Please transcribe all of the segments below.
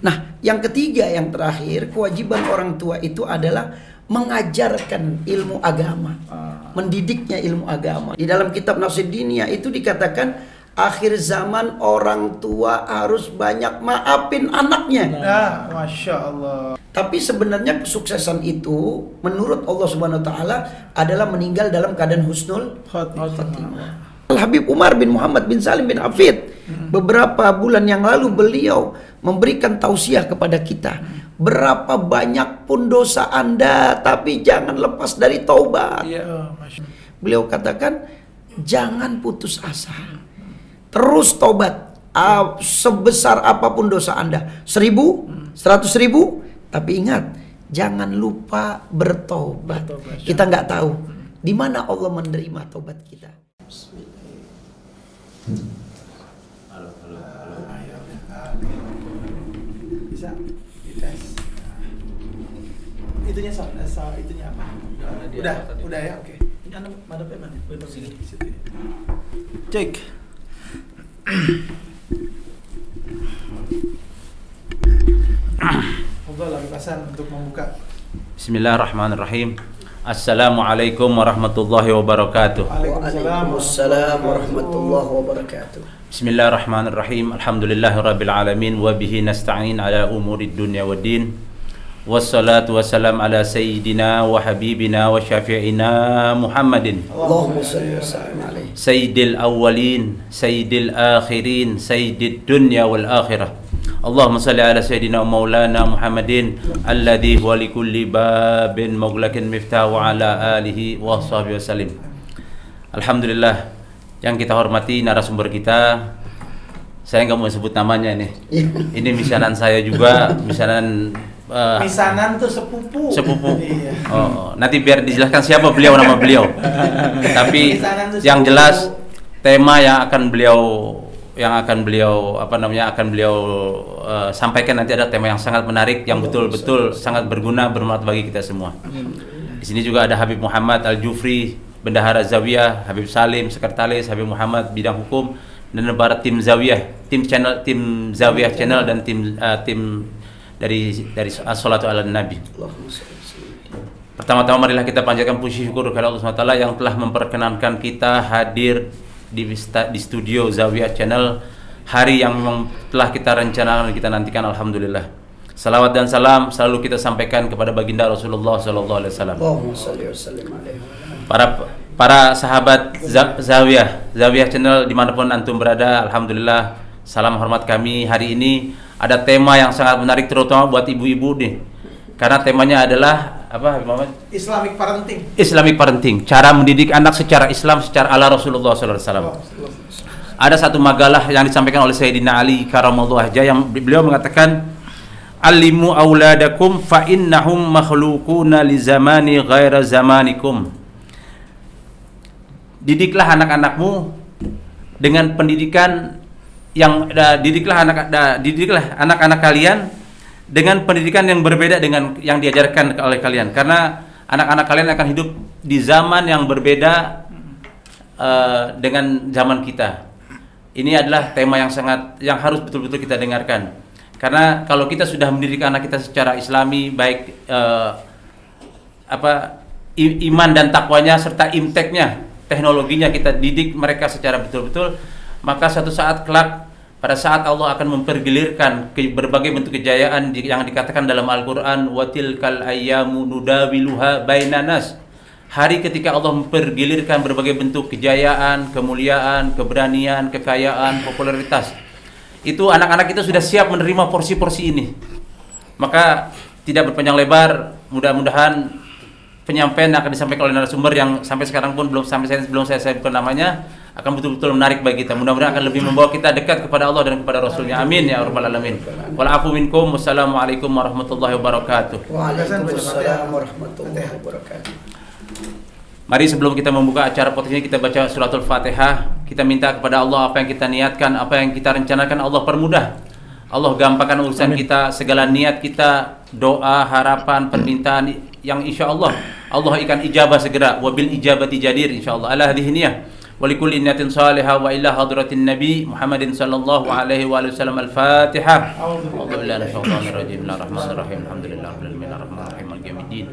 Nah, yang ketiga, yang terakhir, kewajiban orang tua itu adalah mengajarkan ilmu agama, mendidiknya ilmu agama. Di dalam kitab Nasruddiniyah itu dikatakan akhir zaman orang tua harus banyak maafin anaknya. Nah, Masya Allah. Tapi sebenarnya kesuksesan itu menurut Allah Subhanahu Wa Taala adalah meninggal dalam keadaan husnul khotimah. Al-Habib Umar bin Muhammad bin Salim bin Hafid beberapa bulan yang lalu beliau memberikan tausiah kepada kita. Berapa banyak pun dosa Anda, tapi jangan lepas dari taubat. Beliau katakan jangan putus asa, terus taubat. Sebesar apapun dosa Anda, 1000, 100.000, tapi ingat jangan lupa bertobat. Kita nggak tahu di mana Allah menerima taubat kita. Bisa dites. Itunya itunya apa? Udah ya, oke. Ini Anda madepnya mana? Sini. Cek. Moga lagi pasan untuk membuka. Bismillahirrahmanirrahim. Assalamualaikum warahmatullahi wabarakatuh. Waalaikumsalam warahmatullahi wabarakatuh. Bismillahirrahmanirrahim. Alhamdulillahirabbil alamin wa bihi nasta'in ala umurid dunya waddin. Wassalatu wassalam ala sayyidina wa habibina wa syafi'ina Muhammadin. Allahumma shalli wa sallim alaihi. Sayyidil awwalin, sayyidil akhirin, sayyidid dunya wal akhirah. Allahumma salli ala sayyidina maulana Muhammadin alladhi huwa likulli babin mughlaqin miftah wa ala alihi wa sahbihi wasallim. Alhamdulillah, yang kita hormati narasumber kita, saya nggak mau sebut namanya ini. Ini misanan saya juga, misanan tuh sepupu. Iya. Oh, nanti biar dijelaskan siapa beliau, nama beliau. Tapi yang jelas tema yang akan beliau sampaikan nanti ada tema yang sangat menarik, yang betul-betul sangat berguna, bermanfaat bagi kita semua. Di sini juga ada Habib Muhammad Al-Jufri, Bendahara Zawiyah, Habib Salim, Sekretaris, Habib Muhammad bidang hukum, dan beberapa tim Zawiyah, tim Zawiyah channel, dan tim dari As-Salatu ala Nabi. Pertama-tama marilah kita panjatkan puji syukur kepada Allah SWT yang telah memperkenankan kita hadir di studio Zawiyah Channel hari yang memang telah kita rencanakan dan kita nantikan. Alhamdulillah. Salawat dan salam selalu kita sampaikan kepada baginda Rasulullah SAW. Para sahabat Zawiyah Channel dimanapun antum berada, alhamdulillah, salam hormat kami. Hari ini ada tema yang sangat menarik terutama buat ibu-ibu nih, karena temanya adalah apa, Muhammad? Islamic parenting, cara mendidik anak secara Islam, secara ala Rasulullah SAW. Ada satu makalah yang disampaikan oleh Sayyidina Ali karamallahu wajhah yang beliau mengatakan, "Alimu auladakum fa innahum makhluquna li zamani ghaira zamanikum." Didiklah anak-anakmu dengan pendidikan yang didiklah anak-anak kalian dengan pendidikan yang berbeda dengan yang diajarkan oleh kalian, karena anak-anak kalian akan hidup di zaman yang berbeda dengan zaman kita. Ini adalah tema yang harus betul-betul kita dengarkan, karena kalau kita sudah mendidik anak kita secara Islami, baik iman dan takwanya serta imteknya, teknologinya, kita didik mereka secara betul-betul, maka suatu saat kelak, pada saat Allah akan mempergilirkan berbagai bentuk kejayaan yang dikatakan dalam Al-Quran, watilkal ayyamu nudawiluha bainanas, hari ketika Allah mempergilirkan berbagai bentuk kejayaan, kemuliaan, keberanian, kekayaan, popularitas, itu anak-anak kita sudah siap menerima porsi-porsi ini. Maka tidak berpanjang lebar, mudah-mudahan penyampaian yang akan disampaikan oleh narasumber yang sampai sekarang pun belum saya sebutkan namanya, akan betul-betul menarik bagi kita. Mudah-mudahan akan lebih membawa kita dekat kepada Allah dan kepada Rasulnya. Amin ya rabbal alamin. Wal afu minkum. Wassalamualaikum warahmatullahi wabarakatuh. Waalaikumsalam warahmatullahi wabarakatuh. Mari sebelum kita membuka acara podcast ini, kita baca suratul Fatihah. Kita minta kepada Allah apa yang kita niatkan, apa yang kita rencanakan, Allah permudah. Allah gampangkan urusan kita, segala niat kita, doa, harapan, permintaan yang insya Allah akan ijabah segera. Wabil ijabati jadir insya Allah. Ala hadhihi niyah. ولكل نية صالحة وإلى حضرة النبي محمد صلى الله عليه وآله وسلم. الفاتحة. أعوذ بالله من الشيطان الرجيم. بسم الله الرحمن الرحيم. الحمد لله رب العالمين الرحمن الرحيم مالك يوم الدين.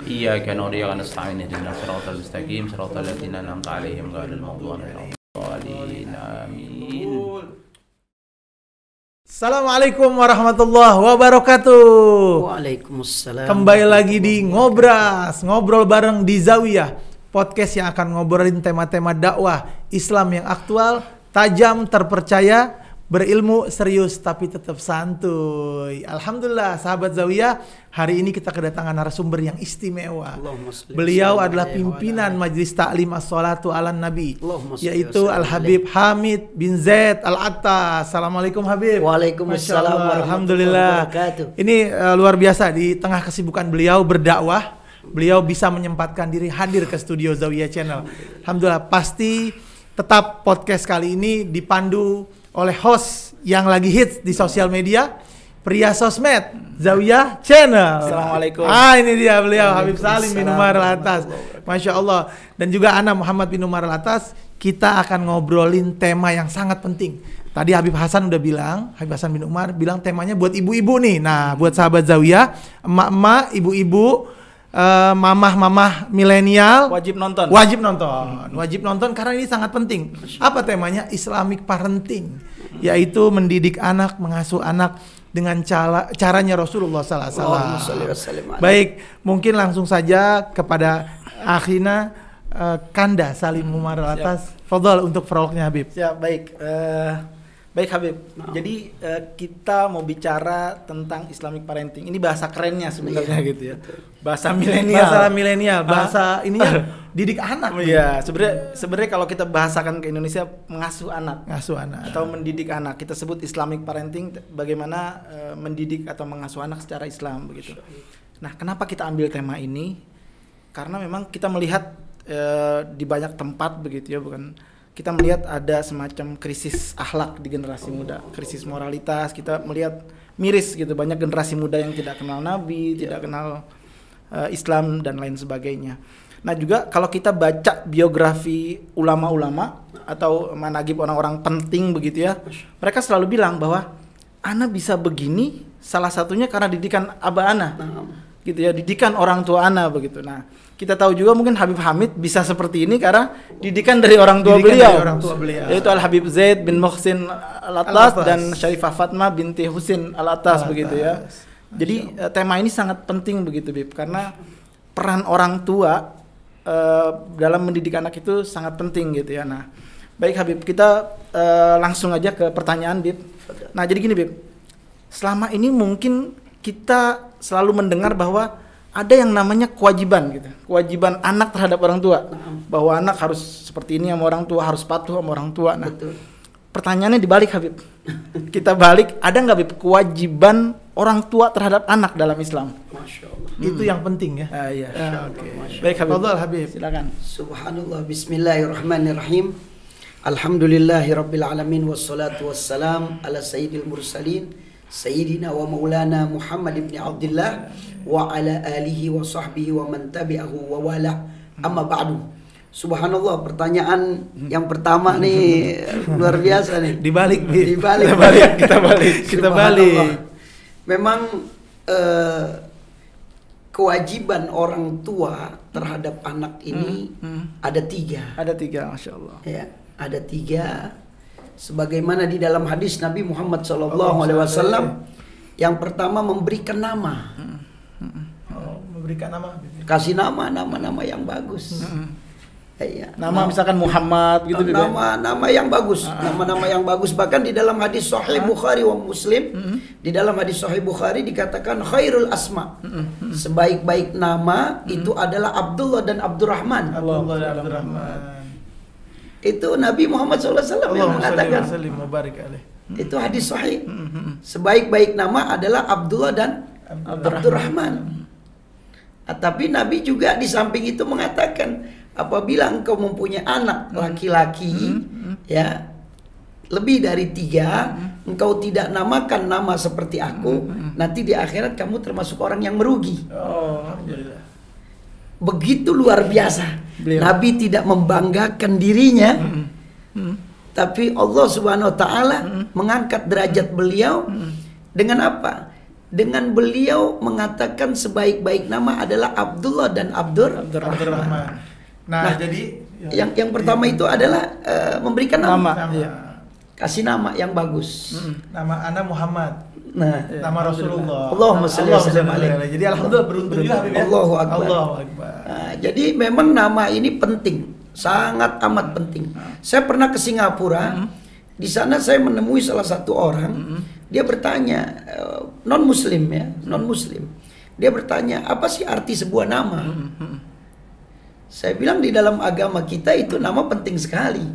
إياك نعبد وإياك نستعين اهدنا الصراط المستقيم صراط الذين أنعمت عليهم غير المغضوب عليهم ولا الضالين. آمين. Assalamualaikum warahmatullahi wabarakatuh. Waalaikumsalam. Kembali lagi di Ngobras, ngobrol bareng di Zawiyah, podcast yang akan ngobrolin tema-tema dakwah Islam yang aktual, tajam, terpercaya, berilmu, serius tapi tetap santuy. Alhamdulillah sahabat Zawiyah, hari ini kita kedatangan narasumber yang istimewa. Beliau adalah pimpinan Majelis Ta'lim As-Sholatu ala Nabi, yaitu Al-Habib Hamid bin Zaid Al-Attas. Assalamualaikum Habib. Waalaikumsalam. Alhamdulillah. Ini luar biasa, di tengah kesibukan beliau berdakwah, beliau bisa menyempatkan diri hadir ke studio Zawiyah Channel. Alhamdulillah, pasti tetap podcast kali ini dipandu oleh host yang lagi hits di sosial media, pria sosmed Zawiyah Channel. Assalamualaikum. Ini dia beliau, Habib Salim bin Umar Al-Attas. Masya Allah. Dan juga ana Muhammad bin Umar Al-Attas. Kita akan ngobrolin tema yang sangat penting. Tadi Habib Hasan udah bilang, Habib Hasan bin Umar bilang temanya buat ibu-ibu nih. Nah, buat sahabat Zawiyah, emak-emak, ibu-ibu, mamah-mamah milenial Wajib nonton karena ini sangat penting. Apa temanya? Islamic parenting, yaitu mendidik anak, mengasuh anak dengan caranya Rasulullah SAW. Baik, mungkin langsung saja kepada akhina Kanda Salim Umar Al-Attas. Fadhal untuk prolognya Habib. Siap, baik. Baik Habib, jadi kita mau bicara tentang Islamic parenting. Ini bahasa kerennya sebenarnya gitu ya. Bahasa milenial. Bahasa ininya didik anak. Iya, sebenarnya kalau kita bahasakan ke Indonesia, mengasuh anak atau mendidik anak. Kita sebut Islamic parenting, bagaimana mendidik atau mengasuh anak secara Islam begitu. Nah, kenapa kita ambil tema ini? Karena memang kita melihat di banyak tempat begitu ya, kita melihat ada semacam krisis akhlak di generasi muda, krisis moralitas. Kita melihat miris gitu, banyak generasi muda yang tidak kenal Nabi, tidak kenal Islam dan lain sebagainya. Nah, juga kalau kita baca biografi ulama-ulama atau managib orang-orang penting begitu ya, mereka selalu bilang bahwa ana bisa begini salah satunya karena didikan aba ana. Gitu ya, didikan orang tua ana begitu. Nah, kita tahu juga mungkin Habib Hamid bisa seperti ini karena didikan dari orang tua beliau, yaitu Al-Habib Zaid bin Muhsin Al-Attas dan Syarifah Fatmah binti Husin Al-Attas begitu ya. Jadi tema ini sangat penting begitu Bib, karena peran orang tua dalam mendidik anak itu sangat penting gitu ya. Nah, baik Habib, kita langsung aja ke pertanyaan Bib. Nah, jadi gini Bib, selama ini mungkin kita selalu mendengar bahwa ada yang namanya kewajiban gitu, kewajiban anak terhadap orang tua, bahwa anak harus seperti ini sama orang tua, harus patuh sama orang tua. Nah, pertanyaannya dibalik Habib, kita balik, ada nggak Habib kewajiban orang tua terhadap anak dalam Islam? Masya Allah. Itu yang penting ya. Iya. Okay. Baik Habib. Habib. Silakan. Subhanallah, Bismillahirrahmanirrahim. Alhamdulillahirabbil alamin wassalatu wassalam ala sayyidil mursalin Sayyidina wa maulana Muhammad ibn Abdullah wa ala alihi wa sahbihi wa man tabi'ahu wa wala, amma ba'du. Subhanallah, pertanyaan yang pertama nih luar biasa nih. Dibalik. Kita balik. Memang kewajiban orang tua terhadap anak ini ada tiga. Ada tiga, Masya Allah. Ya, ada tiga. Sebagaimana di dalam hadis Nabi Muhammad SAW, yang pertama memberikan nama, memberikan nama, kasih nama yang bagus. Ya, nama misalkan Muhammad gitu. Nama yang bagus, nama-nama yang bagus. Bahkan di dalam hadis Sahih Bukhari wa Muslim, di dalam hadis Sahih Bukhari dikatakan khairul asma, sebaik-baik nama itu adalah Abdullah dan Abdurrahman. Itu Nabi Muhammad SAW yang mengatakan. Itu hadis sahih. Sebaik-baik nama adalah Abdullah dan Abdurrahman. Tapi Nabi juga di samping itu mengatakan, apabila engkau mempunyai anak laki-laki, ya lebih dari 3, engkau tidak namakan nama seperti aku, nanti di akhirat kamu termasuk orang yang merugi. Alhamdulillah. Begitu luar biasa. Nabi tidak membanggakan dirinya, tapi Allah Subhanahu Wa Taala mengangkat derajat beliau dengan apa? Dengan beliau mengatakan sebaik-baik nama adalah Abdullah dan Abdurrahman. Nah, jadi yang pertama itu adalah memberikan nama. Iya. Kasih nama yang bagus. Nama anak Muhammad. Nah, nama Rasulullah. Allahumma shalli alaihi. Jadi alhamdulillah beruntung juga Habib ya. Allahu Akbar. Allahu Akbar. Nah, jadi memang nama ini penting, sangat amat penting. Saya pernah ke Singapura. Di sana saya menemui salah satu orang. Dia bertanya, non muslim ya, non muslim. Dia bertanya, apa sih arti sebuah nama? Saya bilang di dalam agama kita itu nama penting sekali.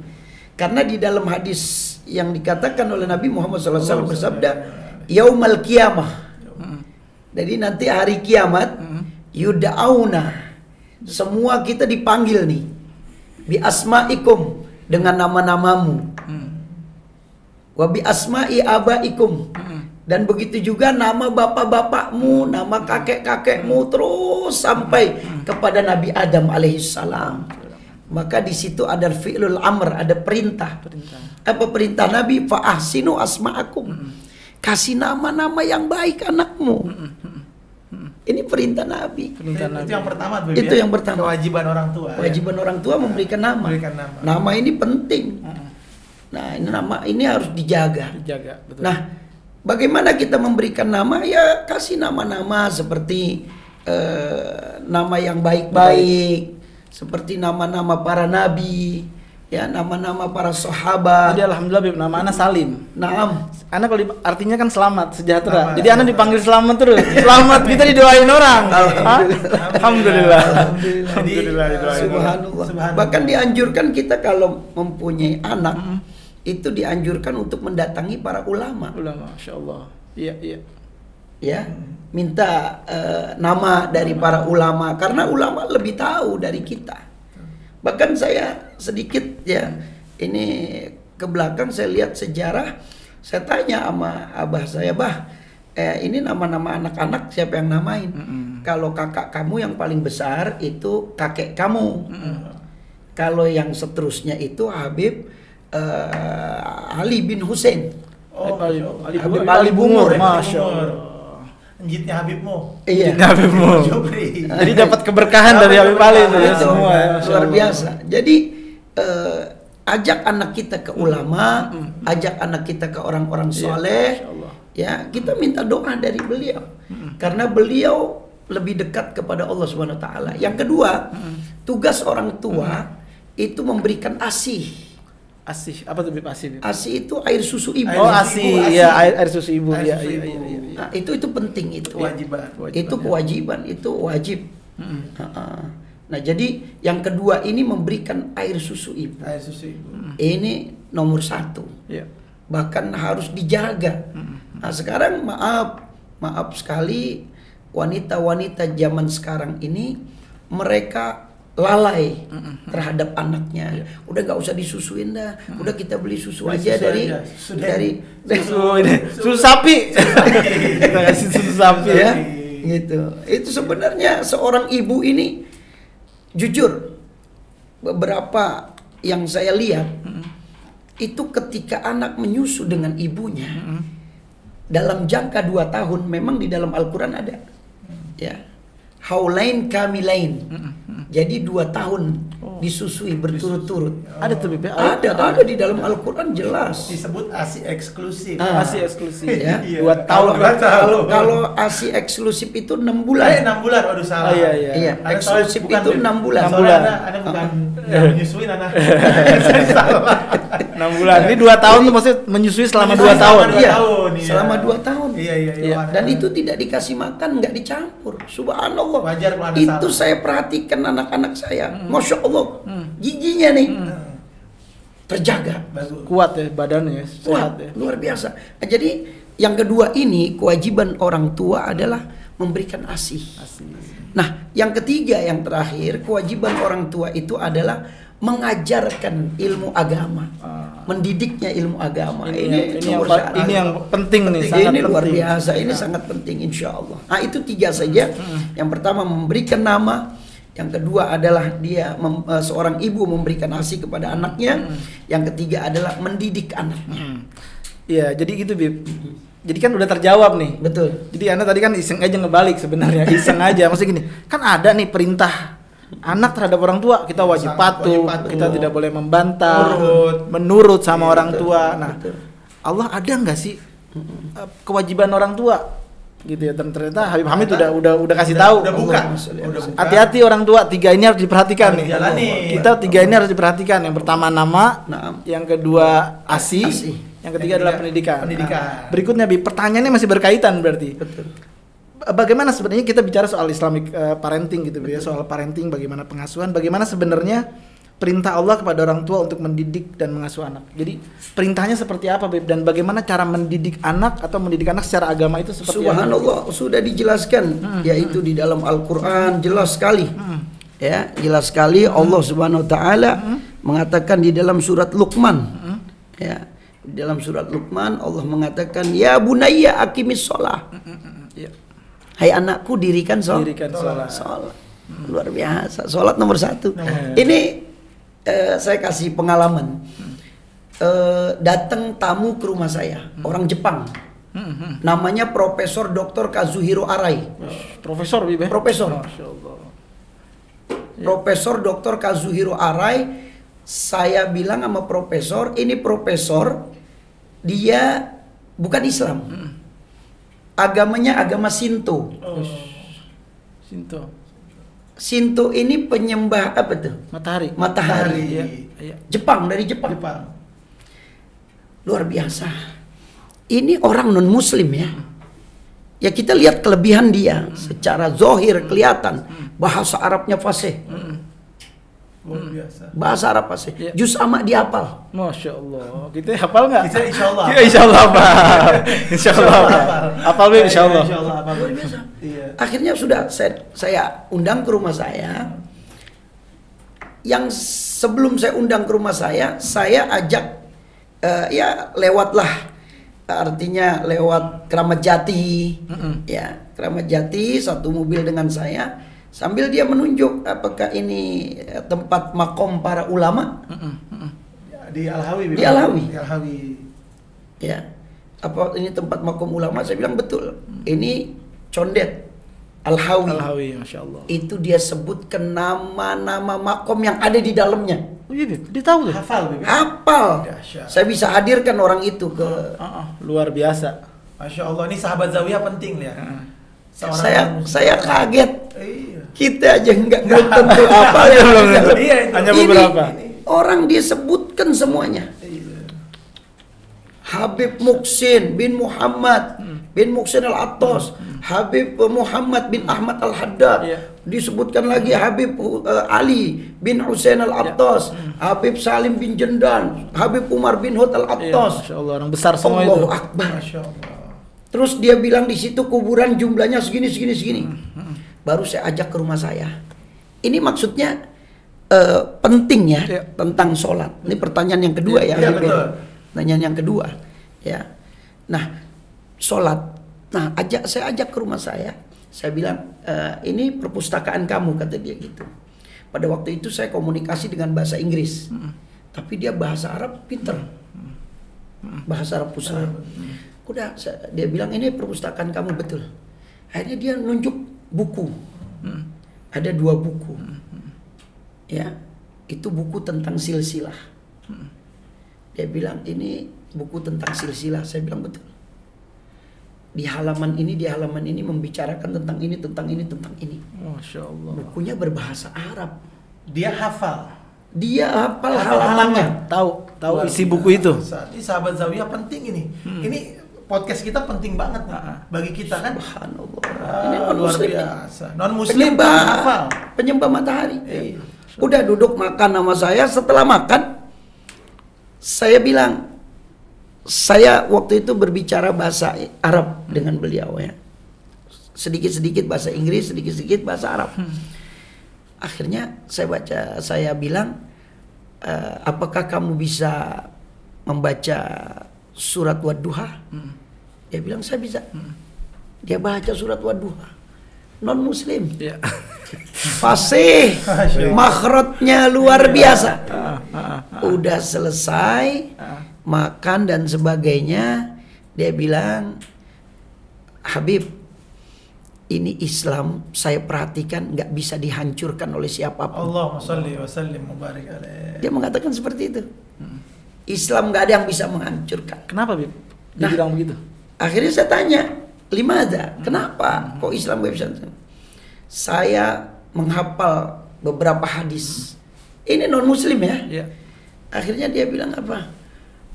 Karena di dalam hadis yang dikatakan oleh Nabi Muhammad SAW bersabda, Yaumal Qiyamah. Jadi nanti hari kiamat, yuda'auna. Semua kita dipanggil nih. Bi asma'ikum, dengan nama-namamu. Wa bi asma'i abaikum. Dan begitu juga nama bapak-bapakmu, nama kakek-kakekmu, terus sampai kepada Nabi Adam alaihissalam. Maka di situ ada fi'lul amr, ada perintah. Apa perintah Nabi? Fa ahsinu asma'akum. Kasih nama-nama yang baik anakmu. Ini perintah Nabi. Itu yang pertama tuh. Itu yang pertama. Kewajiban orang tua. Kewajiban orang tua memberikan nama. Nama ini penting. Nah, ini harus dijaga. Betul. Nah, bagaimana kita memberikan nama? Ya kasih nama-nama seperti nama yang baik-baik, seperti nama-nama para nabi, ya nama-nama para sahabat. Jadi alhamdulillah Bib, nama anak Salim. Naam. Anak kalau artinya kan selamat, sejahtera. Jadi anak dipanggil selamat terus. Selamat kita didoain orang. Alhamdulillah. Alhamdulillah. Subhanallah. Bahkan dianjurkan kita kalau mempunyai anak itu dianjurkan untuk mendatangi para ulama. Masya Allah. Iya. Ya, minta nama dari para ulama karena ulama lebih tahu dari kita. Bahkan saya sedikit ya ini ke belakang saya lihat sejarah, saya tanya sama abah saya, "Bah, ini nama-nama anak-anak siapa yang namain?" Kalau kakak kamu yang paling besar itu kakek kamu. Kalau yang seterusnya itu Habib Ali bin Hussein. Ali Bungur. Masya Allah. Njitnya Habibmu. Iya. Habibmu. Jadi dapat keberkahan dari Habib Ali itu ya semua. Luar biasa. Jadi ajak anak kita ke ulama, ajak anak kita ke orang-orang soleh. Ya, kita minta doa dari beliau. Karena beliau lebih dekat kepada Allah Subhanahu wa taala. Yang kedua, tugas orang tua itu memberikan ASI. ASI, apa tuh ASI? ASI itu air susu ibu. Oh, ASI, ya air susu ibu. Iya. Nah, itu penting itu. Kewajiban. Itu kewajiban, itu wajib. Nah, jadi yang kedua ini memberikan air susu ibu. Air susu ibu. Ini nomor 1. Iya. Bahkan harus dijaga. Nah, sekarang maaf sekali wanita-wanita zaman sekarang ini mereka lalai terhadap anaknya. Udah nggak usah disusuin dah. Udah kita beli susu aja dari susu sapi. Kita kasih susu sapi ya. Gitu. Itu sebenarnya seorang ibu ini jujur beberapa yang saya lihat itu ketika anak menyusu dengan ibunya dalam jangka 2 tahun, memang di dalam Al-Quran ada ya haulain kamilain. Jadi 2 tahun disusui berturut-turut. Ada tuh Bib? Ada di dalam Al-Quran jelas. Disebut ASI eksklusif. ASI eksklusif. Ya. 2 tahun. Kalau ASI eksklusif itu 6 bulan. 6 bulan, waduh salah. Iya, eksklusif itu 6 bulan. 6 bulan. Ada bukan menyusuin anak. Salah. 6 bulan. Ini 2 tahun tuh maksudnya menyusui selama 2 tahun. Iya. Selama 2 tahun. Iya. Dan itu tidak dikasih makan, nggak dicampur. Subhanallah. Wajar kalau ada itu salah. saya perhatikan anak-anak saya. Masya Allah. Giginya nih terjaga. Kuat ya badannya, sehat ya. Luar biasa. Nah, jadi yang kedua ini kewajiban orang tua adalah memberikan ASI. Nah, yang ketiga yang terakhir kewajiban orang tua itu adalah mengajarkan ilmu agama, mendidiknya ilmu agama. Ini yang penting nih, sangat luar biasa. Ini sangat penting insya Allah. Nah, itu 3 saja. Yang pertama memberikan nama, Yang kedua adalah dia seorang ibu memberikan ASI kepada anaknya. Yang ketiga adalah mendidik anaknya. Iya, jadi gitu Bib. Jadi kan udah terjawab nih. Betul. Jadi Anda tadi kan iseng aja ngebalik sebenarnya, iseng aja. Maksudnya gini, kan ada nih perintah anak terhadap orang tua, kita wajib patuh, kita tidak boleh membantah, menurut sama orang tua. Nah, Allah ada nggak sih kewajiban orang tua? Gitu ya, ternyata Habib Hamid udah kasih tahu. Udah buka. Hati-hati orang tua, 3 ini harus diperhatikan nih. Kita 3 ini harus diperhatikan. Yang pertama nama, yang kedua ASI, yang ketiga adalah pendidikan. Berikutnya pertanyaannya masih berkaitan berarti. Betul. Bagaimana sebenarnya kita bicara soal Islamic parenting gitu ya, soal parenting, bagaimana pengasuhan, bagaimana sebenarnya perintah Allah kepada orang tua untuk mendidik dan mengasuh anak. Jadi perintahnya seperti apa, Beb? Dan bagaimana cara mendidik anak atau mendidik anak secara agama itu seperti apa? Subhanallah, sudah dijelaskan yaitu di dalam Al-Qur'an jelas sekali. Ya, jelas sekali Allah Subhanahu wa taala mengatakan di dalam surat Luqman. Ya, di dalam surat Luqman Allah mengatakan ya bunayya aqimis shalah. Hai anakku dirikan salat. Salat. Luar biasa. Salat nomor 1. Ini saya kasih pengalaman. Datang tamu ke rumah saya, orang Jepang. Namanya Profesor Dr. Kazuhiro Arai. Profesor, Bib. Profesor. Masyaallah. Profesor Dr. Kazuhiro Arai. Saya bilang sama profesor, ini profesor, dia bukan Islam. Agamanya agama Shinto. Shinto ini penyembah apa tuh? Matahari. Iya. Jepang, dari Jepang. Luar biasa. Ini orang non muslim ya. Ya kita lihat kelebihan dia. Secara zohir kelihatan. Bahasa Arabnya fasih. Luar biasa. Bahasa Arab fasih. Juz amma dihafal. Masya Allah. Kita hafal nggak? Kita insya Allah. Insya Allah hafal. Insya Allah hafal. Insya Allah. Luar biasa. Akhirnya sudah saya undang ke rumah saya. Yang sebelum saya undang ke rumah saya ajak ya lewatlah, artinya lewat Keramat Jati. Ya, Keramat Jati, satu mobil dengan saya. Sambil dia menunjuk apakah ini tempat makom para ulama. Di Al-Hawi. Di Al-Hawi. Ya. Apa ini tempat makom ulama? Saya bilang betul. Ini Condet Al-Hawi. Masya Allah. Itu dia sebutkan nama-nama makom yang ada di dalamnya. Oh iya, dia tahu tuh. Hafal. Saya bisa hadirkan orang itu ke. Luar biasa. Masya Allah, ini sahabat Zawiyah penting ya. Saya kaget. Kita aja nggak tentu apa ya. Hanya beberapa. Orang disebutkan semuanya. Habib Muhsin bin Muhammad bin Muhsin Al-Attas, Habib Muhammad bin Ahmad Al-Haddad, disebutkan lagi Habib Ali bin Husain Al-Attas, Habib Salim bin Jendan, Habib Umar bin Hud Al-Attas. Masya Allah, orang besar semua itu. Allahu Akbar. Masya Allah. Terus dia bilang di situ kuburan jumlahnya segini. Baru saya ajak ke rumah saya. Ini maksudnya penting ya tentang sholat. Ini pertanyaan yang kedua ya. Betul. Pertanyaan yang kedua ya. Nah, sholat. Nah, saya ajak ke rumah saya. Saya bilang ini perpustakaan kamu, kata dia gitu. Pada waktu itu saya komunikasi dengan bahasa Inggris. Tapi dia bahasa Arab pinter. Bahasa Arab pusat. Udah, dia bilang ini perpustakaan kamu, betul. Akhirnya dia nunjuk buku. Ada 2 buku. Ya, itu buku tentang silsilah. Dia bilang ini buku tentang silsilah. Saya bilang betul. Di halaman ini membicarakan tentang ini. Masya Allah. Bukunya berbahasa Arab. Dia hafal halamannya. Tahu isi buku itu. Ini sahabat Zawiyah penting ini. Ini podcast kita penting banget bagi kita kan. Subhanallah. Ini luar biasa. Non muslim penyembah matahari. Udah duduk makan sama saya. Setelah makan, saya bilang, saya waktu itu berbicara bahasa Arab dengan beliau ya. Sedikit-sedikit bahasa Inggris, sedikit-sedikit bahasa Arab. Akhirnya saya bilang, apakah kamu bisa membaca surat Wadduha? Dia bilang saya bisa. Dia baca surat Wadduha. Non muslim. fasih, makhrajnya luar biasa. Udah selesai makan dan sebagainya, dia bilang, Habib, ini Islam saya perhatikan nggak bisa dihancurkan oleh siapapun. Allahumma shalli wa sallim wa barik alaih. Dia mengatakan seperti itu. Islam nggak ada yang bisa menghancurkan. Kenapa, Bib? Dia bilang begitu. Akhirnya saya tanya, limada? Kenapa? Kok Islam nggak bisa? Saya menghafal beberapa hadis. Ini non Muslim ya. Iya. Akhirnya dia bilang apa?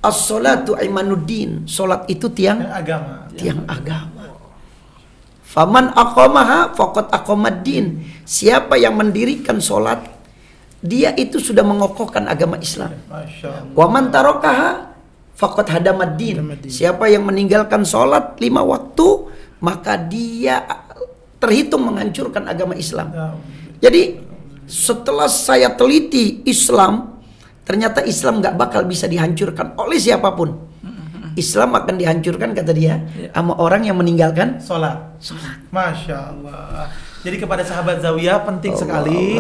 As-sholatu imanuddin. Sholat itu tiang agama. Tiang agama. Faman aqamaha faqad aqamaddin. Siapa yang mendirikan sholat, dia itu sudah mengokohkan agama Islam. Wa man tarakaha faqad hadamaddin. Siapa yang meninggalkan sholat 5 waktu, maka dia terhitung menghancurkan agama Islam. Jadi setelah saya teliti Islam, ternyata Islam nggak bakal bisa dihancurkan oleh siapapun. Islam akan dihancurkan, kata dia, sama orang yang meninggalkan sholat. Masya Allah. Jadi kepada sahabat Zawiyah penting sekali.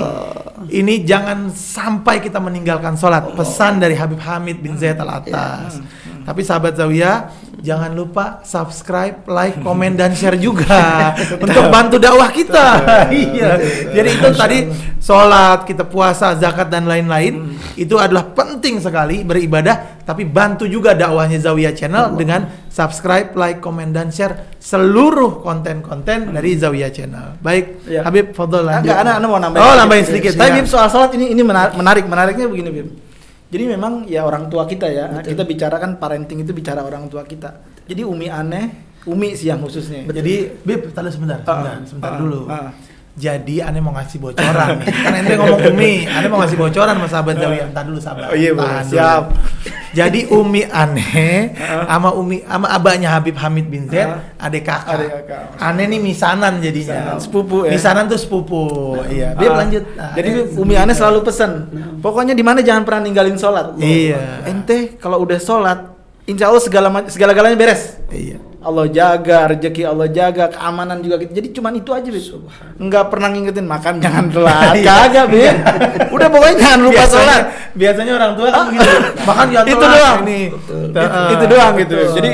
Ini jangan sampai kita meninggalkan sholat. Pesan dari Habib Hamid bin Zaid Al-Attas. Tapi sahabat Zawiyah, jangan lupa subscribe, like, komen, dan share juga untuk bantu dakwah kita. Iya. Jadi itu tadi sholat, kita puasa, zakat, dan lain-lain itu adalah penting sekali beribadah. Tapi bantu juga dakwahnya Zawiyah Channel dengan subscribe, like, komen, dan share seluruh konten-konten dari Zawiyah Channel. Baik, Habib, fadhol lanjut. Ana mau nambahin. Oh, nambahin sedikit. Tapi Bib, soal sholat ini menariknya begini, Bib. Jadi memang ya orang tua kita ya, kita bicarakan parenting itu bicara orang tua kita. Jadi Umi sih yang khususnya. Jadi Bib, sebentar dulu. Jadi Ane mau ngasih bocoran nih. Kan ente ngomong Umi, Ane mau ngasih bocoran sama sahabat Zawiyah. Entar dulu sabar. Oh iya, siap. Jadi Umi Ane sama abahnya Habib Hamid bin Zaid, adik kakak. Ane nih misanan jadinya. Sepupu ya. Misanan tuh sepupu. Iya. Bib lanjut. Jadi Umi Ane selalu pesan, pokoknya di mana jangan pernah ninggalin sholat. Iya. Ente kalau udah sholat, insya Allah segala-galanya beres. Iya. Allah jaga, rezeki Allah jaga, keamanan juga. Jadi cuman itu aja, Bib. Enggak pernah ngingetin makan jangan telat. Kagak, Bib. Udah pokoknya jangan lupa sholat. Biasanya orang tua kan begitu. Makan jangan telat. Itu doang. Itu doang gitu. Jadi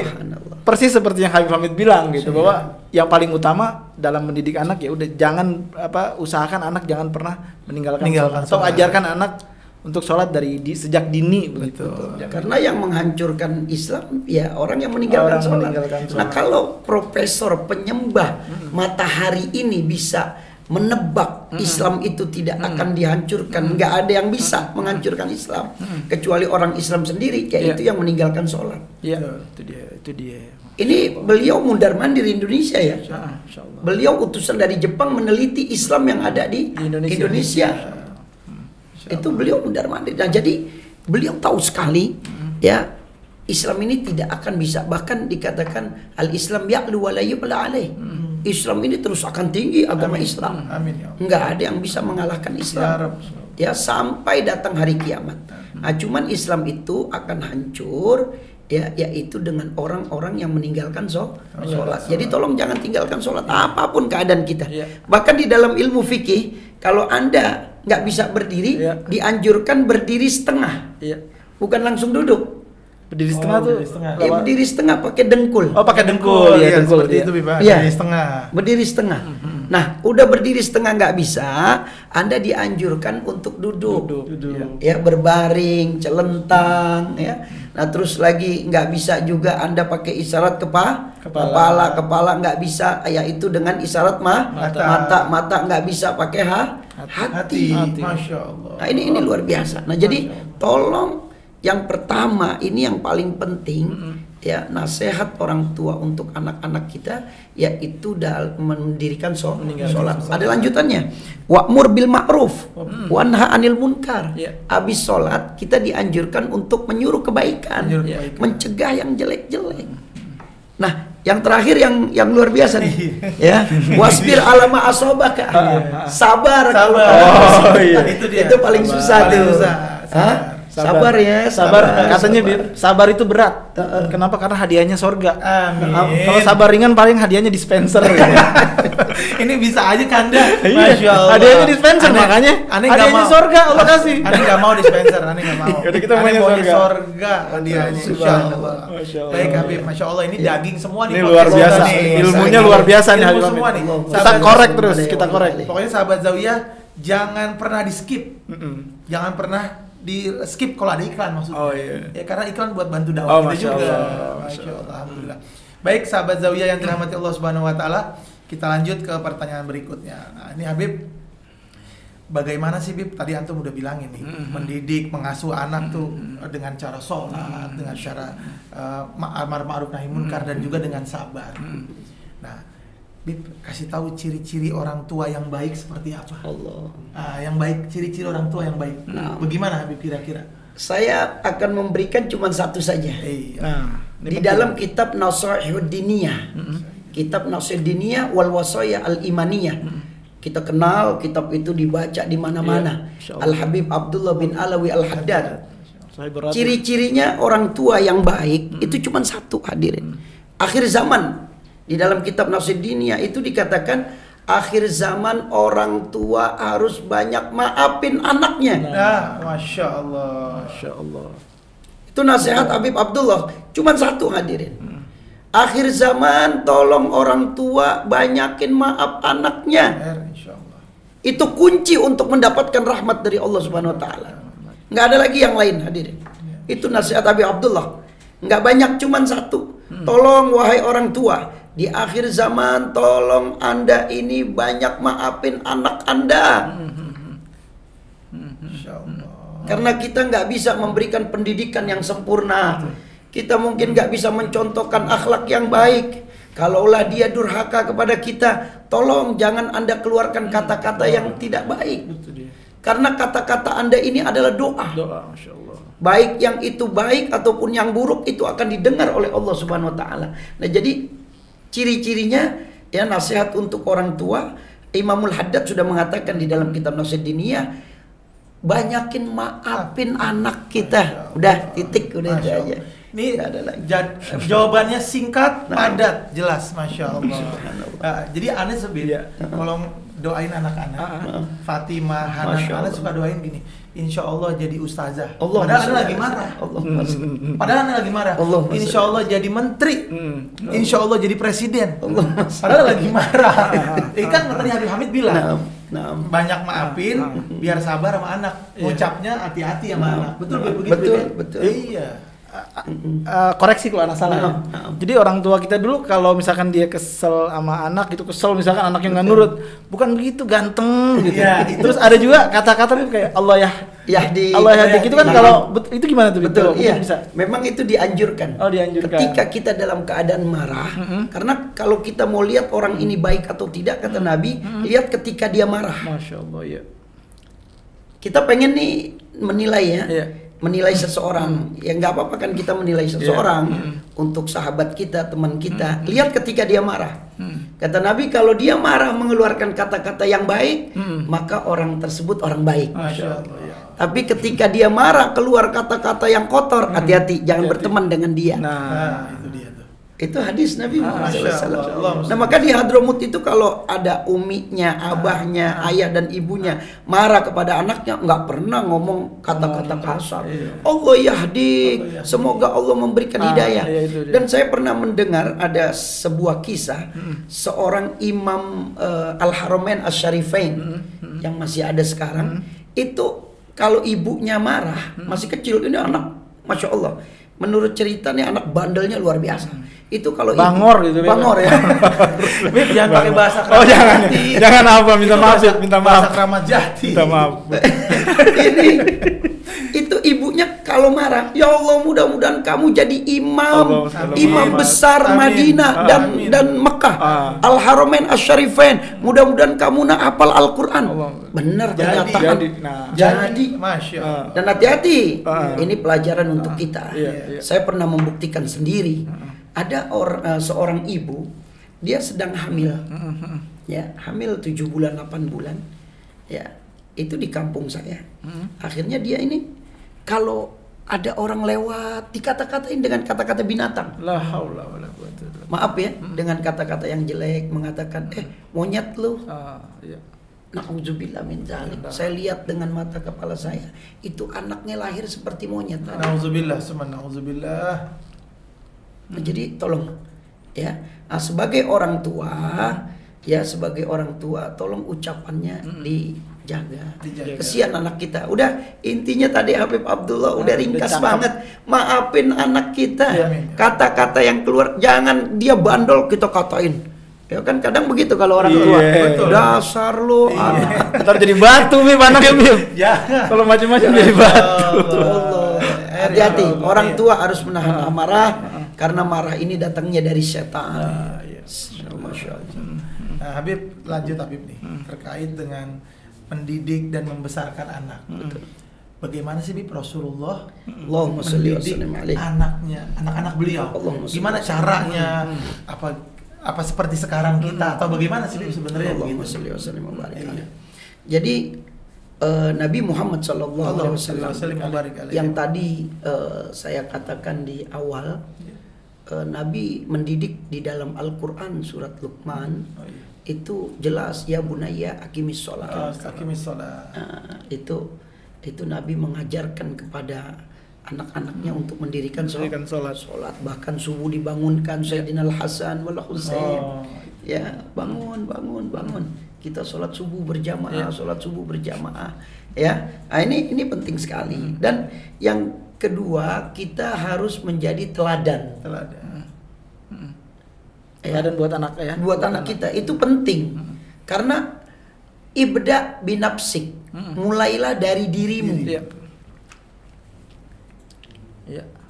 persis seperti yang Habib Hamid bilang gitu, bahwa yang paling utama dalam mendidik anak ya udah jangan usahakan anak jangan pernah meninggalkan sholat. Atau ajarkan anak untuk sholat dari sejak dini begitu. Karena yang menghancurkan Islam ya orang yang meninggalkan sholat. Nah, kalau profesor penyembah matahari ini bisa menebak Islam itu tidak akan dihancurkan, nggak ada yang bisa menghancurkan Islam kecuali orang Islam sendiri, yaitu yang meninggalkan sholat. Iya, itu dia. Ini beliau mundar-mandir Indonesia ya. Beliau utusan dari Jepang meneliti Islam yang ada di Indonesia. Itu beliau mundar-mandir. Nah, jadi beliau tahu sekali ya Islam ini tidak akan bisa, bahkan dikatakan al-Islam ya'lu wa la yu'la alaih. Islam ini terus akan tinggi, agama Islam. Amin. Enggak ada yang bisa mengalahkan Islam. Ya sampai datang hari kiamat. Nah, cuman Islam itu akan hancur ya, yaitu dengan orang-orang yang meninggalkan sholat. Jadi tolong jangan tinggalkan sholat apapun keadaan kita. Bahkan di dalam ilmu fikih, kalau Anda nggak bisa berdiri, dianjurkan berdiri setengah, bukan langsung duduk. Berdiri setengah tuh. Berdiri setengah pakai dengkul. Oh, pakai dengkul. Iya, seperti itu, Bib. Berdiri setengah. Berdiri setengah. Nah, udah berdiri setengah nggak bisa, Anda dianjurkan untuk duduk. Ya, berbaring, celentang, ya. Nah, terus lagi nggak bisa juga Anda pakai isyarat kepala nggak bisa, yaitu dengan isyarat mata nggak bisa pakai hati. Masya Allah. Nah, ini luar biasa. Nah, jadi tolong yang pertama ini yang paling penting ya, nasihat orang tua untuk anak-anak kita yaitu dalam mendirikan sholat. Ada lanjutannya, wa'mur bil ma'ruf wanha 'anil munkar. Habis sholat kita dianjurkan untuk menyuruh kebaikan, mencegah yang jelek-jelek. Nah, yang terakhir yang luar biasa nih ya, wasbir alama asobaka. Sabar. Oh, iya. Itu paling susah tuh. Sabar ya, sabar. Katanya sabar itu berat. Kenapa? Karena hadiahnya surga. Kalau sabar ringan paling hadiahnya dispenser. Ini bisa aja Kanda. Masya Allah. Hadiahnya dispenser, makanya hadiahnya surga Allah kasih. Aneh nggak mau dispenser, aneh nggak mau. Jadi kita maunya surga hadiahnya. Masya Allah. Baik Habib, Masya Allah ini daging semua nih. Ini luar biasa. Ilmunya luar biasa nih. Ilmu semua nih. Kita korek terus, kita korek. Pokoknya sahabat Zawiyah jangan pernah di skip. Jangan pernah di skip kalau ada iklan maksudnya. Oh iya. Ya karena iklan buat bantu dakwah kita juga. Masya Allah. Alhamdulillah. Baik sahabat Zawiyah yang dirahmati Allah Subhanahu wa taala, kita lanjut ke pertanyaan berikutnya. Nah, ini Habib, bagaimana sih Bib? Tadi antum udah bilang ini, mendidik, mengasuh anak tuh dengan cara sholat, dengan cara amar ma'ruf nahi munkar dan juga dengan sabar. Nah, Bib, kasih tahu ciri-ciri orang tua yang baik seperti apa? Allah. Yang baik, ciri-ciri orang tua yang baik. Bagaimana Habib kira-kira? Saya akan memberikan cuma satu saja. Di dalam kitab Nasaihud Diniyah. Kitab Nasaihud Diniyah wal Wasaya al Imaniyah. Kita kenal kitab itu dibaca di mana-mana. Al Habib Abdullah bin Alawi Al Haddad. Ciri-cirinya orang tua yang baik itu cuma satu, hadirin. Akhir zaman. Di dalam kitab Nasaihud Diniyah itu dikatakan akhir zaman orang tua harus banyak maafin anaknya. Masya Allah, Masya Allah. Itu nasihat Habib Abdullah. Cuma satu, hadirin. Akhir zaman tolong orang tua banyakin maaf anaknya. Itu kunci untuk mendapatkan rahmat dari Allah Subhanahu wa taala. Nggak ada lagi yang lain, hadirin. Itu nasihat Habib Abdullah. Nggak banyak, cuma satu. Tolong wahai orang tua, di akhir zaman tolong Anda ini banyak maafin anak Anda. Karena kita nggak bisa memberikan pendidikan yang sempurna. Kita mungkin nggak bisa mencontohkan akhlak yang baik. Kalaulah dia durhaka kepada kita, tolong jangan Anda keluarkan kata-kata yang tidak baik. Karena kata-kata Anda ini adalah doa. Masya Allah. Baik yang itu baik ataupun yang buruk itu akan didengar oleh Allah Subhanahu wa taala. Nah, jadi ciri-cirinya ya nasihat untuk orang tua. Imamul Haddad sudah mengatakan di dalam kitab Nasaihud Diniyah, banyakin maafin anak kita. Udah, titik, udah itu aja. Ini jawabannya singkat, padat, jelas, Masya Allah. Jadi aneh sebenarnya kalau doain anak-anak, Fatimah, Hanan, aneh suka doain gini, Insya Allah jadi ustazah. Padahal aneh lagi marah. Padahal aneh lagi marah. Insya Allah jadi menteri. Insya Allah jadi presiden. Padahal lagi marah. Kan katanya Habib Hamid bilang, banyak maafin, biar sabar sama anak. Ucapnya hati-hati sama anak. Betul begitu. Betul. Iya. Koreksi kalau anak salah. Jadi orang tua kita dulu kalau misalkan dia kesel sama anak, itu kesel misalkan anaknya nggak nurut, bukan begitu ganteng gitu. Ya, terus ada juga kata-kata itu kayak Allah Yahdi. Gitu kan kalau itu gimana tuh? Betul. Iya. Bisa. Memang itu dianjurkan. Dianjurkan. Ketika kita dalam keadaan marah, karena kalau kita mau lihat orang ini baik atau tidak, kata Nabi, lihat ketika dia marah. Masya Allah ya. Kita pengen nih menilai ya. Iya. Menilai seseorang, ya nggak apa-apa kan kita menilai seseorang untuk sahabat kita, teman kita. Lihat ketika dia marah. Kata Nabi, kalau dia marah mengeluarkan kata-kata yang baik, maka orang tersebut orang baik. Masya Allah, ya. Tapi ketika dia marah keluar kata-kata yang kotor, hati-hati, jangan berteman dengan dia. Nah, itu dia tuh. Itu hadis Nabi Muhammad SAW. Nah, maka di Hadramut itu kalau ada uminya, abahnya, ayah dan ibunya marah kepada anaknya, nggak pernah ngomong kata-kata kasar. Allah Yahdi, semoga Allah memberikan hidayah. Dan saya pernah mendengar ada sebuah kisah seorang imam Al-Haramain Asy-Syarifain yang masih ada sekarang. Itu kalau ibunya marah, masih kecil, ini anak, Masya Allah, menurut ceritanya anak bandelnya luar biasa. Itu kalau Bangor ibu, gitu. Bangor ya. Bib, jangan pakai bahasa Kramat Jati. Jangan apa, minta maaf. Bahasa Kramat Jati. Minta maaf. Itu ibunya kalau marah, ya Allah mudah-mudahan kamu jadi imam besar Madinah dan Mekah. Al-Haramain Asy-Syarifain. Mudah-mudahan kamu hafal Al-Qur'an. Benar kenyataan. Jadi. Masya Allah. Dan hati-hati. Ini pelajaran untuk kita. Saya pernah membuktikan sendiri. Ada seorang ibu, dia sedang hamil. Ya, hamil 7 bulan, 8 bulan. Ya, itu di kampung saya. Akhirnya dia ini kalau ada orang lewat dikata-katain dengan kata-kata binatang. La haula wala quwata illa billah. Maaf ya, dengan kata-kata yang jelek mengatakan monyet lu. Iya. Na'udzubillah min dzalik. Saya lihat dengan mata kepala saya, itu anaknya lahir seperti monyet. Na'udzubillah, na'udzubillah. Jadi tolong ya, sebagai orang tua, tolong ucapannya dijaga. Kesian anak kita. Udah intinya tadi Habib Abdullah udah ringkas banget. Maafin anak kita. Kata-kata yang keluar, jangan dia bandel kita katain. Ya kan kadang begitu kalau orang tua. Dasar lu. Ntar jadi batu Bib anaknya Bib. Kalau macam-macam jadi batu. Hati-hati, orang tua harus menahan amarah karena marah ini datangnya dari setan. Masya Allah. Nah, Habib lanjut Habib nih terkait dengan mendidik dan membesarkan anak. Bagaimana sih Bib Rasulullah mendidik anak-anak beliau? Gimana caranya? Apa seperti sekarang kita atau bagaimana sih Bib sebenarnya? Jadi Nabi Muhammad SAW yang tadi saya katakan di awal, Nabi mendidik di dalam Al-Quran surat Luqman. Itu jelas, ya bunayya aqimis sholat. Itu Nabi mengajarkan kepada anak-anaknya untuk mendirikan sholat. Bahkan subuh dibangunkan Sayyidina Al-Hasan wal Husain. Ya, bangun. Kita sholat subuh berjamaah, ya. Nah, ini penting sekali. Dan yang kedua, kita harus menjadi teladan. Teladan buat anak ya. Buat anak kita itu penting. Karena ibda binafsik, mulailah dari dirimu.